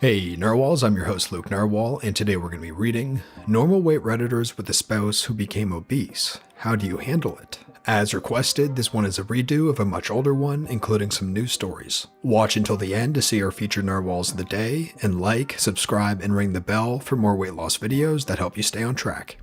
Hey Narwhals, I'm your host Luke Narwhal, and today we're going to be reading Normal Weight Redditors with a Spouse Who Became Obese. How do you handle it? As requested, this one is a redo of a much older one, including some news stories. Watch until the end to see our featured Narwhals of the day, and like, subscribe, and ring the bell for more weight loss videos that help you stay on track.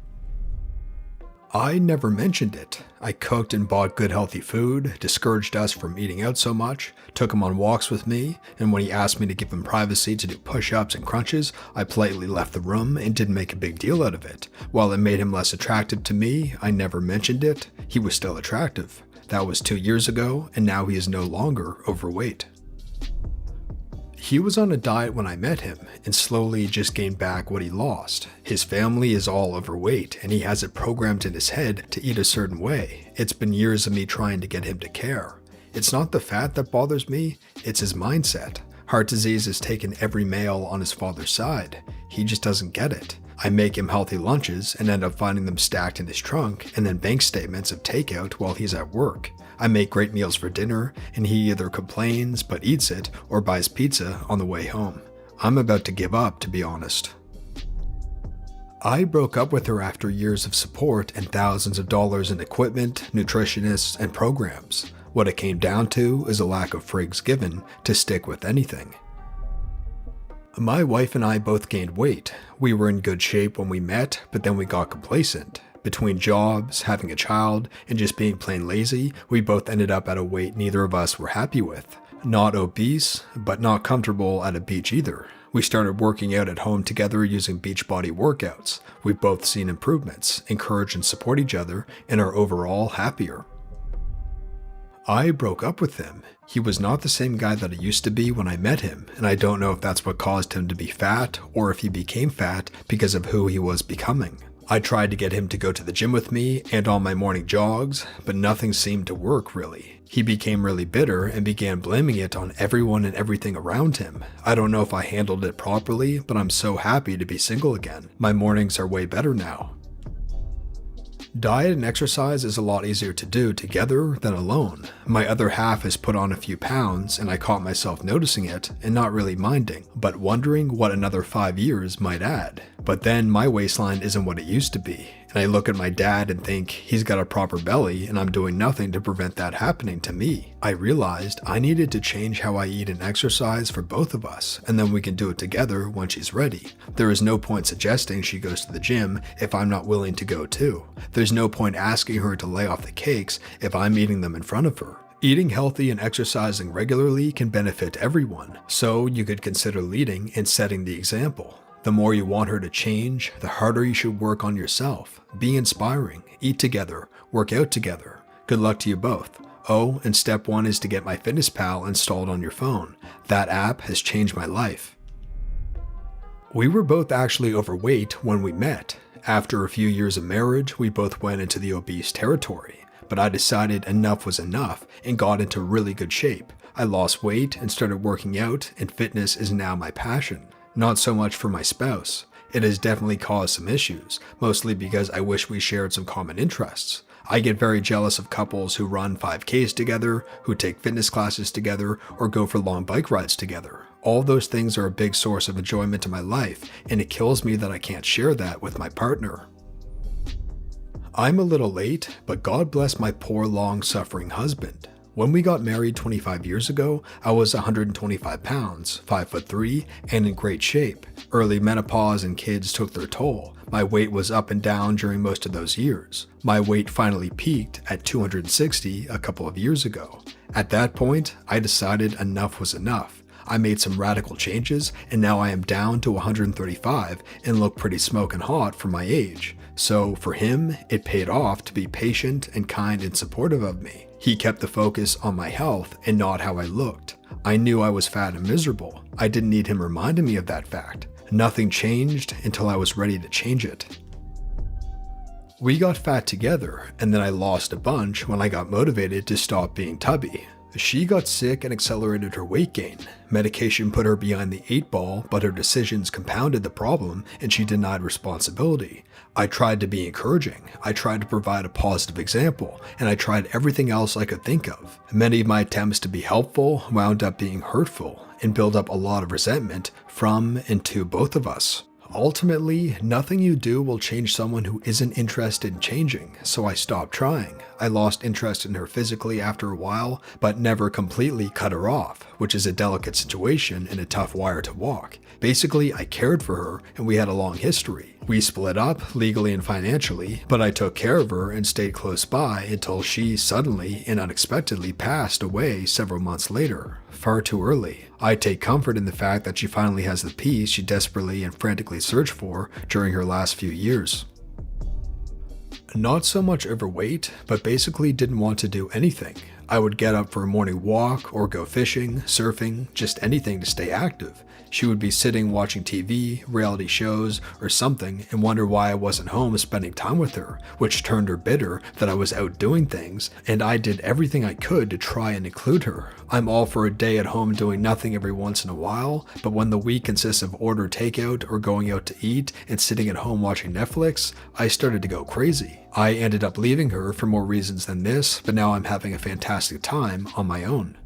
I never mentioned it. I cooked and bought good healthy food, discouraged us from eating out so much, took him on walks with me, and when he asked me to give him privacy to do push-ups and crunches, I politely left the room and didn't make a big deal out of it. While it made him less attractive to me, I never mentioned it. He was still attractive. That was 2 years ago, and now he is no longer overweight. He was on a diet when I met him, and slowly just gained back what he lost. His family is all overweight, and he has it programmed in his head to eat a certain way. It's been years of me trying to get him to care. It's not the fat that bothers me, it's his mindset. Heart disease has taken every male on his father's side. He just doesn't get it. I make him healthy lunches and end up finding them stacked in his trunk, and then bank statements of takeout while he's at work. I make great meals for dinner, and he either complains but eats it or buys pizza on the way home. I'm about to give up, to be honest. I broke up with her after years of support and thousands of dollars in equipment, nutritionists, and programs. What it came down to is a lack of frigs given to stick with anything. My wife and I both gained weight. We were in good shape when we met, but then we got complacent. Between jobs, having a child, and just being plain lazy, we both ended up at a weight neither of us were happy with. Not obese, but not comfortable at a beach either. We started working out at home together using Beachbody workouts. We've both seen improvements, encourage and support each other, and are overall happier. I broke up with him. He was not the same guy that I used to be when I met him, and I don't know if that's what caused him to be fat, or if he became fat because of who he was becoming. I tried to get him to go to the gym with me and on my morning jogs, but nothing seemed to work really. He became really bitter and began blaming it on everyone and everything around him. I don't know if I handled it properly, but I'm so happy to be single again. My mornings are way better now. Diet and exercise is a lot easier to do together than alone. My other half has put on a few pounds, and I caught myself noticing it and not really minding, but wondering what another 5 years might add. But then my waistline isn't what it used to be, and I look at my dad and think he's got a proper belly and I'm doing nothing to prevent that happening to me. I realized I needed to change how I eat and exercise for both of us, and then we can do it together when she's ready. There is no point suggesting she goes to the gym if I'm not willing to go too. There's no point asking her to lay off the cakes if I'm eating them in front of her. Eating healthy and exercising regularly can benefit everyone, so you could consider leading and setting the example. The more you want her to change, the harder you should work on yourself. Be inspiring, eat together, work out together. Good luck to you both. Oh, and step 1 is to get MyFitnessPal installed on your phone. That app has changed my life. We were both actually overweight when we met. After a few years of marriage, we both went into the obese territory. But I decided enough was enough and got into really good shape. I lost weight and started working out, and fitness is now my passion. Not so much for my spouse. It has definitely caused some issues, mostly because I wish we shared some common interests. I get very jealous of couples who run 5Ks together, who take fitness classes together, or go for long bike rides together. All those things are a big source of enjoyment in my life, and it kills me that I can't share that with my partner. I'm a little late, but God bless my poor long-suffering husband. When we got married 25 years ago, I was 125 pounds, 5'3", and in great shape. Early menopause and kids took their toll. My weight was up and down during most of those years. My weight finally peaked at 260 a couple of years ago. At that point, I decided enough was enough. I made some radical changes, and now I am down to 135 and look pretty smoking hot for my age. So for him, it paid off to be patient and kind and supportive of me. He kept the focus on my health and not how I looked. I knew I was fat and miserable. I didn't need him reminding me of that fact. Nothing changed until I was ready to change it. We got fat together, and then I lost a bunch when I got motivated to stop being tubby. She got sick and accelerated her weight gain. Medication put her behind the 8 ball, but her decisions compounded the problem and she denied responsibility. I tried to be encouraging, I tried to provide a positive example, and I tried everything else I could think of. Many of my attempts to be helpful wound up being hurtful and built up a lot of resentment from and to both of us. Ultimately, nothing you do will change someone who isn't interested in changing, so I stopped trying. I lost interest in her physically after a while, but never completely cut her off, which is a delicate situation and a tough wire to walk. Basically, I cared for her and we had a long history. We split up, legally and financially, but I took care of her and stayed close by until she suddenly and unexpectedly passed away several months later, far too early. I take comfort in the fact that she finally has the peace she desperately and frantically searched for during her last few years. Not so much overweight, but basically didn't want to do anything. I would get up for a morning walk or go fishing, surfing, just anything to stay active. She would be sitting watching TV, reality shows, or something and wonder why I wasn't home spending time with her, which turned her bitter that I was out doing things, and I did everything I could to try and include her. I'm all for a day at home doing nothing every once in a while, but when the week consists of order takeout or going out to eat and sitting at home watching Netflix, I started to go crazy. I ended up leaving her for more reasons than this, but now I'm having a fantastic time on my own.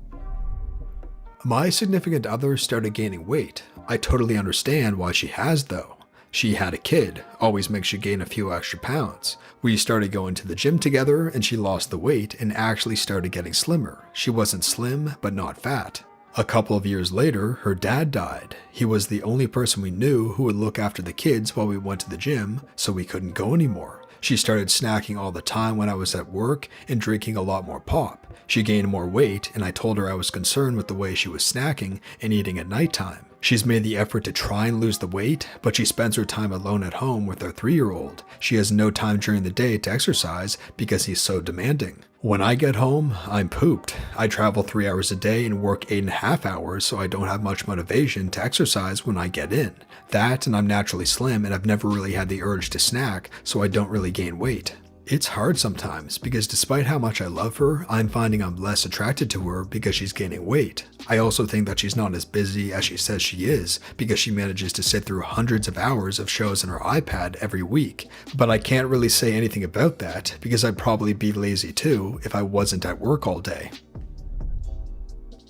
My significant other started gaining weight. I totally understand why she has though. She had a kid, always makes you gain a few extra pounds. We started going to the gym together and she lost the weight and actually started getting slimmer. She wasn't slim, but not fat. A couple of years later, her dad died. He was the only person we knew who would look after the kids while we went to the gym, so we couldn't go anymore. She started snacking all the time when I was at work and drinking a lot more pop. She gained more weight and I told her I was concerned with the way she was snacking and eating at nighttime. She's made the effort to try and lose the weight, but she spends her time alone at home with her 3-year-old. She has no time during the day to exercise because he's so demanding. When I get home, I'm pooped. I travel 3 hours a day and work 8.5 hours, so I don't have much motivation to exercise when I get in. That, and I'm naturally slim and I've never really had the urge to snack, so I don't really gain weight. It's hard sometimes because despite how much I love her, I'm finding I'm less attracted to her because she's gaining weight. I also think that she's not as busy as she says she is because she manages to sit through hundreds of hours of shows on her iPad every week. But I can't really say anything about that because I'd probably be lazy too if I wasn't at work all day.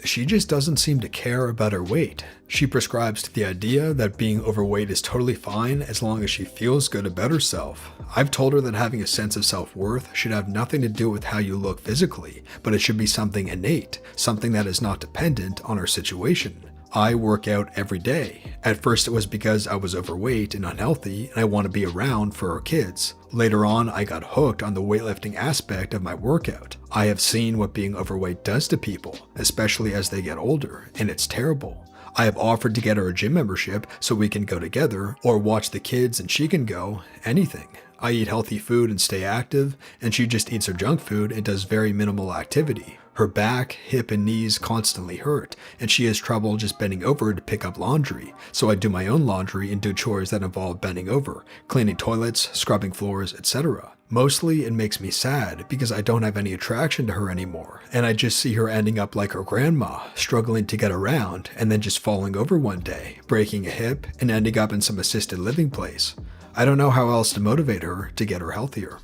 She just doesn't seem to care about her weight. She prescribes to the idea that being overweight is totally fine as long as she feels good about herself. I've told her that having a sense of self-worth should have nothing to do with how you look physically, but it should be something innate, something that is not dependent on her situation. I work out every day. At first it was because I was overweight and unhealthy and I want to be around for our kids. Later on, I got hooked on the weightlifting aspect of my workout. I have seen what being overweight does to people, especially as they get older, and it's terrible. I have offered to get her a gym membership so we can go together, or watch the kids and she can go, anything. I eat healthy food and stay active, and she just eats her junk food and does very minimal activity. Her back, hip, and knees constantly hurt, and she has trouble just bending over to pick up laundry, so I do my own laundry and do chores that involve bending over, cleaning toilets, scrubbing floors, etc. Mostly it makes me sad because I don't have any attraction to her anymore, and I just see her ending up like her grandma, struggling to get around, and then just falling over one day, breaking a hip, and ending up in some assisted living place. I don't know how else to motivate her to get her healthier.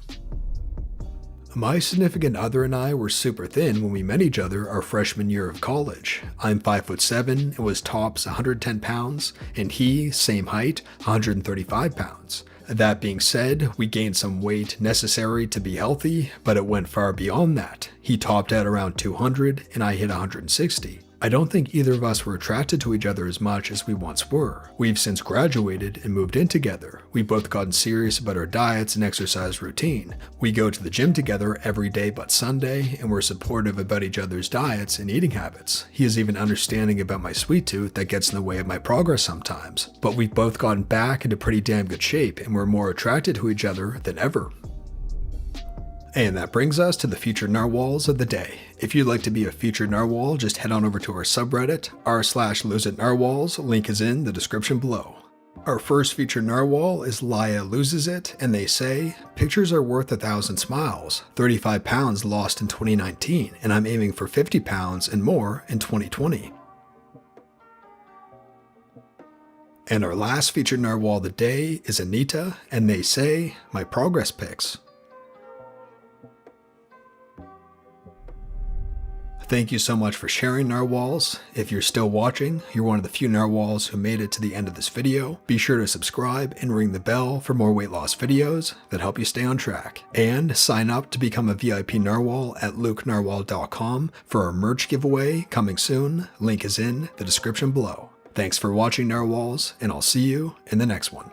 My significant other and I were super thin when we met each other our freshman year of college. I'm 5'7" and was tops 110 pounds, and he, same height, 135 pounds. That being said, we gained some weight necessary to be healthy, but it went far beyond that. He topped at around 200 and I hit 160. I don't think either of us were attracted to each other as much as we once were. We've since graduated and moved in together. We've both gotten serious about our diets and exercise routine. We go to the gym together every day but Sunday, and we're supportive about each other's diets and eating habits. He is even understanding about my sweet tooth that gets in the way of my progress sometimes. But we've both gotten back into pretty damn good shape, and we're more attracted to each other than ever. And that brings us to the featured narwhals of the day. If you'd like to be a featured narwhal, just head on over to our subreddit, r/loseitnarwhals, link is in the description below. Our first featured narwhal is Laya Loses It, and they say, pictures are worth 1,000 smiles. 35 pounds lost in 2019, and I'm aiming for 50 pounds and more in 2020. And our last featured narwhal of the day is Anita, and they say, my progress pics. Thank you so much for sharing, narwhals. If you're still watching, you're one of the few narwhals who made it to the end of this video. Be sure to subscribe and ring the bell for more weight loss videos that help you stay on track. And sign up to become a VIP narwhal at lukenarwhal.com for our merch giveaway coming soon. Link is in the description below. Thanks for watching, narwhals, and I'll see you in the next one.